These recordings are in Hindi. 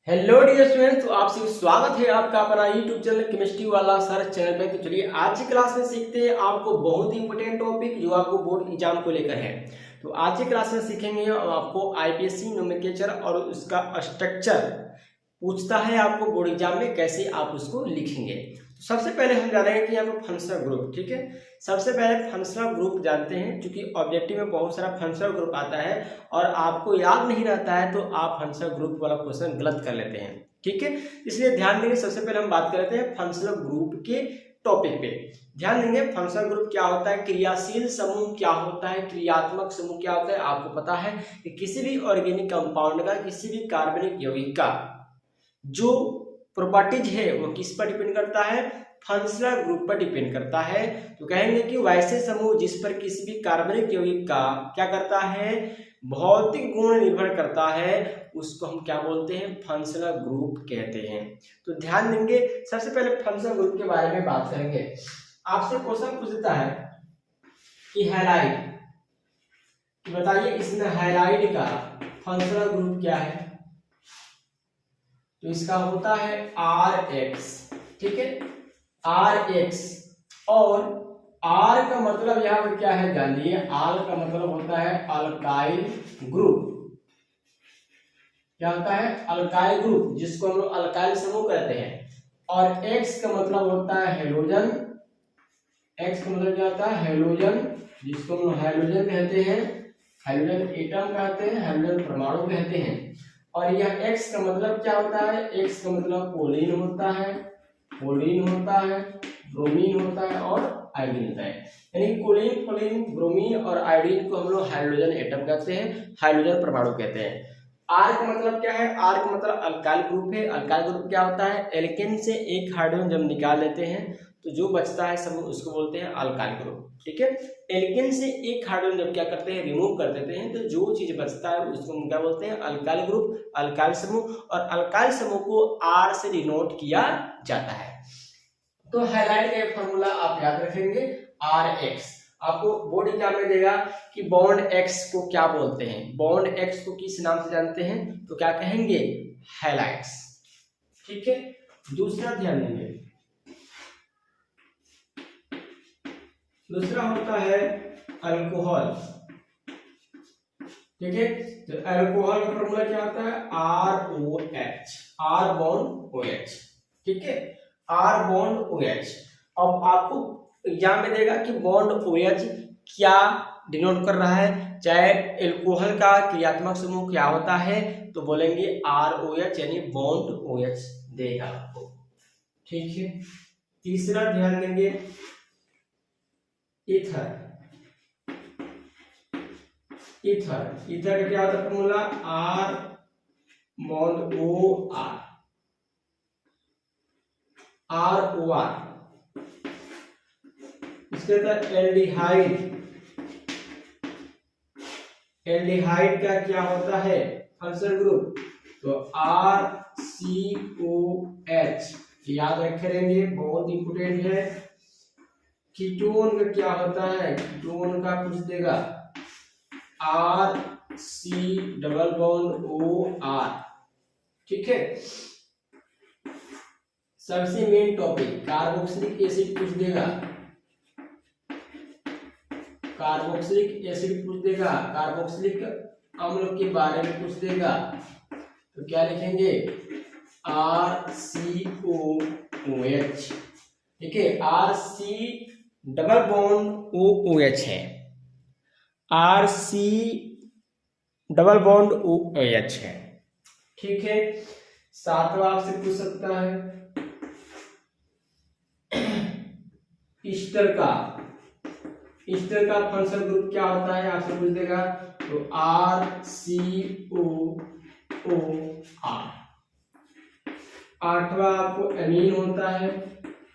हेलो डियर स्टूडेंट्स, तो आप सभी स्वागत है आपका अपना यूट्यूब चैनल केमिस्ट्री वाला सर चैनल पे। तो चलिए आज की क्लास में सीखते हैं आपको बहुत ही इंपॉर्टेंट टॉपिक जो आपको बोर्ड एग्जाम को लेकर है। तो आज की क्लास में सीखेंगे आपको आईपीएससी नोमेनक्लेचर और उसका स्ट्रक्चर पूछता है आपको बोर्ड एग्जाम में, कैसे आप उसको लिखेंगे। तो सबसे पहले हम जानेंगे कि यहाँ पर फंक्शनल ग्रुप, ठीक है। सबसे पहले फंक्शनल ग्रुप जानते हैं, क्योंकि ऑब्जेक्टिव में बहुत सारा फंक्शनल ग्रुप आता है और आपको याद नहीं रहता है तो आप फंक्शनल ग्रुप वाला क्वेश्चन गलत कर लेते हैं, ठीक है। इसलिए ध्यान देंगे। सबसे पहले हम बात कर लेते हैं फंक्शनल ग्रुप के टॉपिक पे। ध्यान देंगे फंक्शनल ग्रुप क्या होता है, क्रियाशील समूह क्या होता है, क्रियात्मक समूह क्या होता है। आपको पता है कि किसी भी ऑर्गेनिक कंपाउंड का, किसी भी कार्बनिक यौगिक का जो प्रॉपर्टीज है वो किस पर डिपेंड करता है, फंक्शनल ग्रुप पर डिपेंड करता है। तो कहेंगे कि वैसे समूह जिस पर किसी भी कार्बनिक यौगिक का क्या करता है, भौतिक गुण निर्भर करता है, उसको हम क्या बोलते हैं, फंक्शनल ग्रुप कहते हैं। तो ध्यान देंगे। सबसे पहले फंक्शनल ग्रुप के बारे में बात करेंगे। आपसे क्वेश्चन पूछ देता है कि हैलाइड, बताइए इसमें हैलाइड का फंक्शनल ग्रुप क्या है। तो इसका होता है RX, ठीक है, RX। और R का मतलब यहाँ पर क्या है जानिए। R का मतलब होता है अल्काइल ग्रुप। क्या होता है, अल्काइल ग्रुप, जिसको हम लोग अल्काइल समूह कहते हैं। और X का मतलब होता है हेलोजन। X का मतलब क्या होता है, हेलोजन, जिसको हम लोग हेलोजन कहते हैं, हेलोजन एटम कहते हैं, हेलोजन परमाणु कहते हैं। और यह X का मतलब क्या होता है, X का मतलब कोलिन होता है, कोलिन होता है, ब्रोमीन होता है और आयोडीन होता है। यानी कोलिन, फ्लोरीन, ब्रोमीन और आयोडीन को हम लोग हाइड्रोजन एटम कहते हैं, हाइड्रोजन परमाणु कहते हैं। R का मतलब क्या है, R का मतलब अल्काइल ग्रुप है। अल्काइल ग्रुप क्या होता है, एल्केन से एक हाइड्रोजन जब निकाल लेते हैं तो जो बचता है समूह उसको बोलते हैं अल्काइल ग्रुप, ठीक है। एल्केन से एक हाइड्रोजन जब क्या करते हैं, रिमूव कर देते हैं, तो जो चीज बचता है उसको हम क्या बोलते हैं, अल्काइल ग्रुप, अल्काइल समूह। और अल्काइल समूह को R से डिनोट किया जाता है। तो हैलाइड का फॉर्मूला आप याद रखेंगे, RX। आपको बोर्ड एग्जाम में देगा कि बॉन्ड X को क्या बोलते हैं, बॉन्ड X को किस नाम से जानते हैं, तो क्या कहेंगे, हैलाइड्स, ठीक है। दूसरा ध्यान देंगे, दूसरा होता है अल्कोहल, ठीक है। तो अल्कोहल का फॉर्मूला क्या होता है, ROH, R बॉन्ड OH, ठीक है, R बॉन्ड OH। अब आपको एग्जाम में देगा कि बॉन्ड OH क्या डिनोट कर रहा है, चाहे अल्कोहल का क्रियात्मक समूह क्या होता है, तो बोलेंगे ROH यानी बॉन्ड OH देगा आपको, ठीक है। तीसरा ध्यान देंगे, ईथर। ईथर, ईथर का क्या होता है formula, R bond OR, ROR। इसके बाद एल्डिहाइड, एल्डिहाइड का क्या होता है फंक्शनल ग्रुप, तो RCOH, याद रखे रहेंगे, बहुत इंपोर्टेंट है। कीटोन का क्या होता है, कीटोन का पूछ देगा, RC डबल बॉन्ड OR, ठीक है। सबसे मेन टॉपिक कार्बोक्सिलिक एसिड पूछ देगा, कार्बोक्सिलिक एसिड पूछ देगा, कार्बोक्सिलिक अम्ल के बारे में पूछ देगा, तो क्या लिखेंगे, RCOOH, ठीक है। RC डबल बॉन्ड OOH है, RC डबल बॉन्ड OH है, ठीक है। सातवां आपसे पूछ सकता है ईस्टर का, ईस्टर का फंक्शनल ग्रुप क्या होता है आपसे पूछ देगा, तो RCOOR। आठवां आपको एमीन होता है,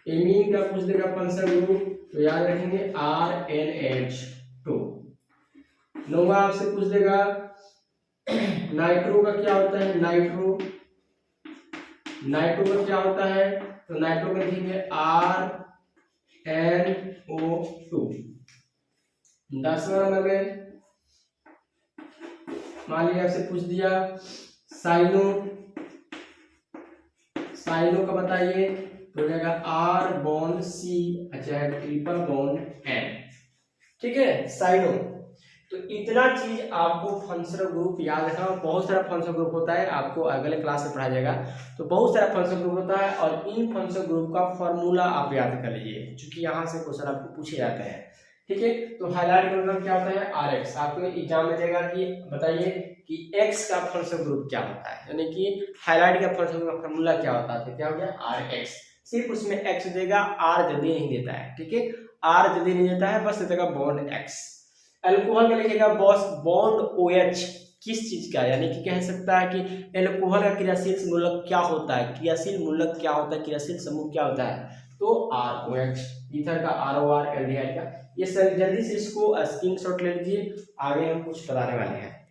एमीन का पूछ देगा फंक्शनल ग्रुप, तो याद रखेंगे RNH2। नौवां आपसे पूछ देगा नाइट्रो का क्या होता है, नाइट्रो, नाइट्रो का क्या होता है, तो नाइट्रो का लिखेंगे RNO2। 10वां नंबर में मान लिया आपसे पूछ दिया साइनो, साइनो का बताइए तो हो जाएगा आर बॉन्ड सी, अच्छा है ट्रिपल बॉन्ड एन, ठीक है साइनो। तो इतना चीज आपको फंक्शनल ग्रुप याद रखना, बहुत सारा फंक्शनल ग्रुप होता है, आपको अगले क्लास में पढ़ाया जाएगा। तो बहुत सारा फंक्शनल ग्रुप होता है और इन फंक्शनल ग्रुप का फॉर्मूला आप याद कर लीजिए, क्योंकि यहाँ से क्वेश्चन आपको पूछे जाते हैं, ठीक है। तो हाईलाइट का मतलब क्या होता है, आर एक्स। आपको एग्जाम में देगा कि बताइए कि एक्स का फंक्शनल ग्रुप क्या होता है, यानी कि हाईलाइट का फंक्शनल ग्रुप का फॉर्मूला क्या होता है, क्या हो गया आर एक्स। सिर्फ उसमें एक्स देगा, आर जल्दी नहीं देता है, ठीक है, आर जल्दी नहीं देता है, बस देगा बॉन्ड एक्स। अल्कोहल में लिखेगा बॉस बॉन्ड ओ एच, किस चीज का, यानी कि कह सकता है कि अल्कोहल का क्रियाशील मूलक क्या होता है, क्रियाशील मूलक क्या होता है, क्रियाशील समूह क्या होता है, तो आर ओ एच। ईथर का आर ओ आर, एल्डिहाइड का। ये सर जल्दी से इसको स्क्रीनशॉट ले लीजिए, आगे हम कुछ बताने वाले हैं,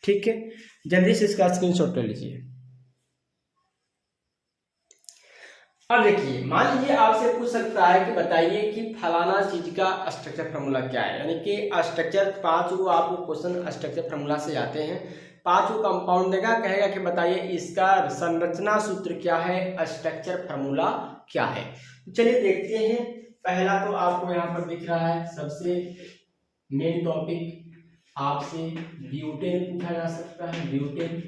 ठीक है, जल्दी से इसका स्क्रीनशॉट ले लीजिए। अब देखिए, मान लीजिए आपसे पूछ सकता है कि बताइए कि फलाना चीज का स्ट्रक्चर फार्मूला क्या है, यानी कि स्ट्रक्चर 5 को आपको क्वेश्चन स्ट्रक्चर फार्मूला से आते हैं, 5 को कंपाउंड देगा, कहेगा कि बताइए इसका संरचना सूत्र क्या है, स्ट्रक्चर फार्मूला क्या है। चलिए देखते हैं। पहला तो आपको यहाँ पर दिख रहा है, सबसे मेन टॉपिक आपसे ब्यूटेन पूछा जा सकता है। ब्यूटेन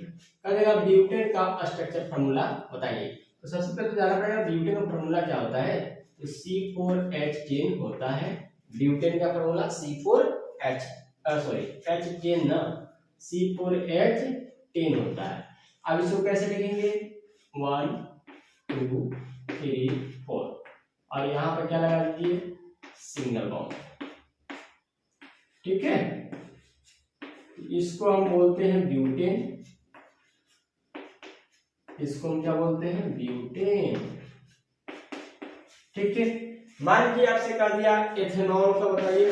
कहेगा ब्यूटेन का स्ट्रक्चर फार्मूला बताइए। तो सबसे पहले तो जाना पड़ेगा ब्यूटेन का फार्मूला क्या होता है, तो C4H10 होता है ब्यूटेन का फार्मूला, C4H सॉरी H10 ना, C4H10 होता है। अब इसको कैसे लिखेंगे, 1 2 3 4 और यहाँ पर क्या लगा दीजिए, सिंगल बॉन्ड, ठीक है। इसको हम बोलते हैं ब्यूटेन, इसको हम क्या बोलते हैं, ब्यूटेन, ठीक है। मान लीजिए आपसे कह दिया एथेनॉल का बताइए,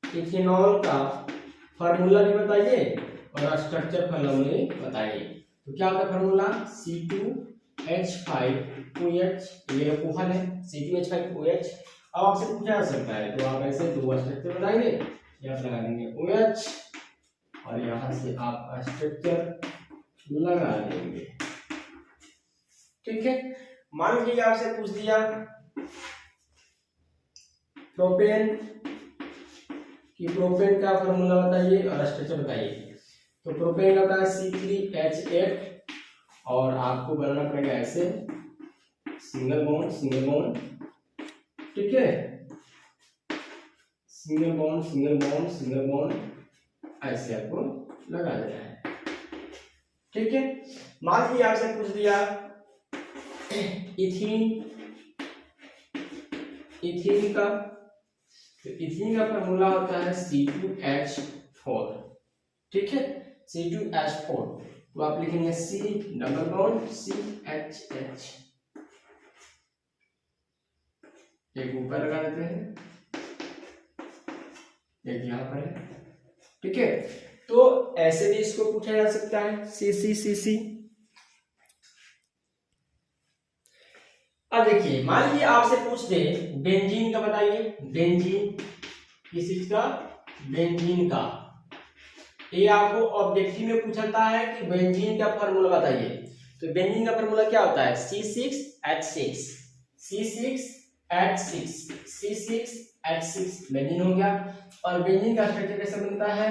इथेनॉल का फार्मूला भी बताइए और स्ट्रक्चर फार्मूला भी बताइए। तो क्या होता है फार्मूला, C2H5OH, ये अल्कोहल है, C2H5OH। अब आपसे पूछा जा सकता है, तो आप ऐसे दो स्ट्रक्चर बनाएंगे, यहाँ लगा देंगे OH और यहाँ से आप स्ट्रक्चर लगा देंगे, ठीक है। मान लीजिए आपसे पूछ दिया प्रोपेन कि प्रोपेन का फॉर्मूला बताइए और स्ट्रक्चर बताइए। तो प्रोपेन होता है C3H8 और आपको बनाना पड़ेगा ऐसे सिंगल बॉन्ड, ठीक है, सिंगल बॉन्ड ऐसे आपको लगा देना है, ठीक है। मान लीजिए आपसे पूछ दिया इथीन का, तो इथीन का फॉर्मूला होता है C2H4, ठीक है, C2H4। तो आप लिखेंगे C डबल बॉन्ड CHH, एक ऊपर लगा देते हैं, एक यहाँ पर है, ठीक है। तो ऐसे भी इसको पूछा जा सकता है CC। अब देखिए, मान लीजिए आपसे पूछ दे बेंजीन का बताइए, बेंजीन किस चीज का, बेंजीन का। ये आपको ऑब्जेक्टिव में पूछता है कि बेंजीन का फार्मूला बताइए। तो बेंजीन का फार्मूला क्या होता है, C6H6 बेंजीन हो गया। और बेंजीन का स्ट्रक्चर कैसे बनता है,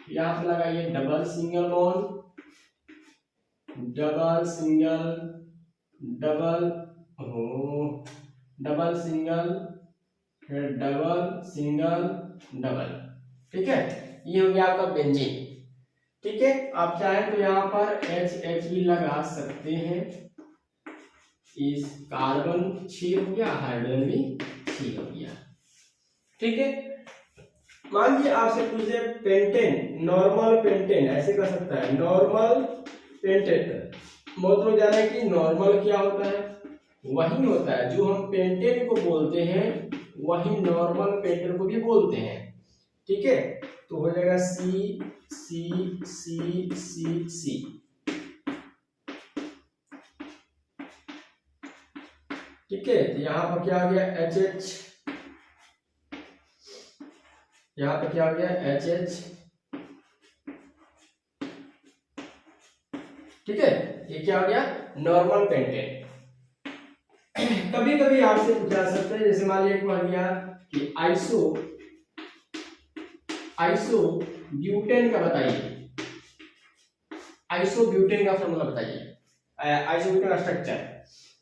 यहाँ पे लगाइए डबल सिंगल डबल, ठीक है, ये हो गया आपका बेंजीन, ठीक है। आप चाहे तो यहाँ पर HH भी लगा सकते हैं, इस कार्बन 6 हो गया, हाइड्रोजन भी 6 हो गया, ठीक है। मान लीजिए आपसे पूछ दे पेंटेन, नॉर्मल पेंटेन, ऐसे कर सकता है नॉर्मल पेंटेन, मतलब जाना है कि नॉर्मल क्या होता है, वही होता है जो हम पेंटेन को बोलते हैं, वही नॉर्मल पेंटेन को भी बोलते हैं, ठीक है। तो हो जाएगा C, ठीक है। तो यहाँ पर क्या आ गया HH, यहाँ पे क्या हो गया HH, ठीक है, ये क्या हो गया नॉर्मल पेंटेन। कभी कभी आपसे पूछा जा सकता है, जैसे मान लिया कहा गया कि आइसोब्यूटेन का बताइए, आइसोब्यूटेन का फॉर्मूला बताइए, आइसोब्यूटेन का स्ट्रक्चर।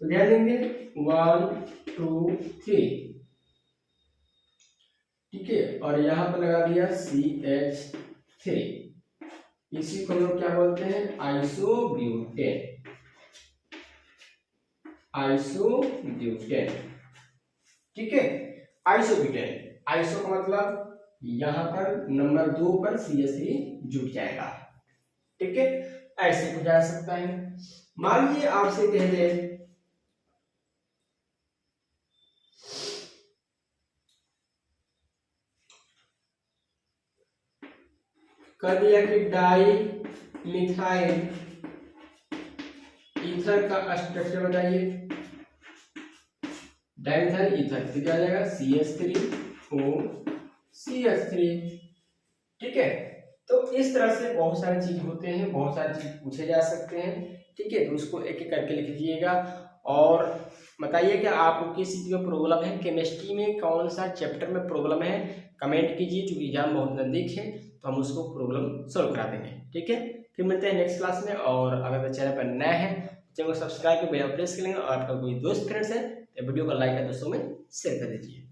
तो ध्यान देंगे 1 2 3, ठीक है, और यहां पर लगा दिया CH3। इसी को हम लोग क्या बोलते हैं, आइसोब्यूटेन, आइसोब्यूटेन, ठीक है। आइसोब्यूटेन, आइसो का मतलब यहां पर नंबर 2 पर CH3 जुट जाएगा, ठीक है। ऐसे पूछा जा सकता है। मान लीजिए आपसे कह दे कर दिया कि डाई मिथाइल ईथर का स्ट्रक्चर बताइए, डाइमिथाइल ईथर तो क्या आ जाएगा CH3OCH3, ठीक है। तो इस तरह से बहुत सारी चीज होते हैं, बहुत सारी चीज पूछे जा सकते हैं, ठीक है। तो उसको एक एक करके लिख लीजिएगा और बताइए कि आपको किस चीज में प्रॉब्लम है, केमिस्ट्री में कौन सा चैप्टर में प्रॉब्लम है, कमेंट कीजिए। चूंकि एग्जाम बहुत नजदीक है तो हम उसको प्रॉब्लम सॉल्व करा देंगे, ठीक है। फिर मिलते हैं नेक्स्ट क्लास में। और अगर चैनल पर नए हैं चैनल को सब्सक्राइब कर बेल प्रेस कर लेंगे, और आपका कोई दोस्त फ्रेंड्स है तो वीडियो को लाइक कर दोस्तों में शेयर कर दीजिए।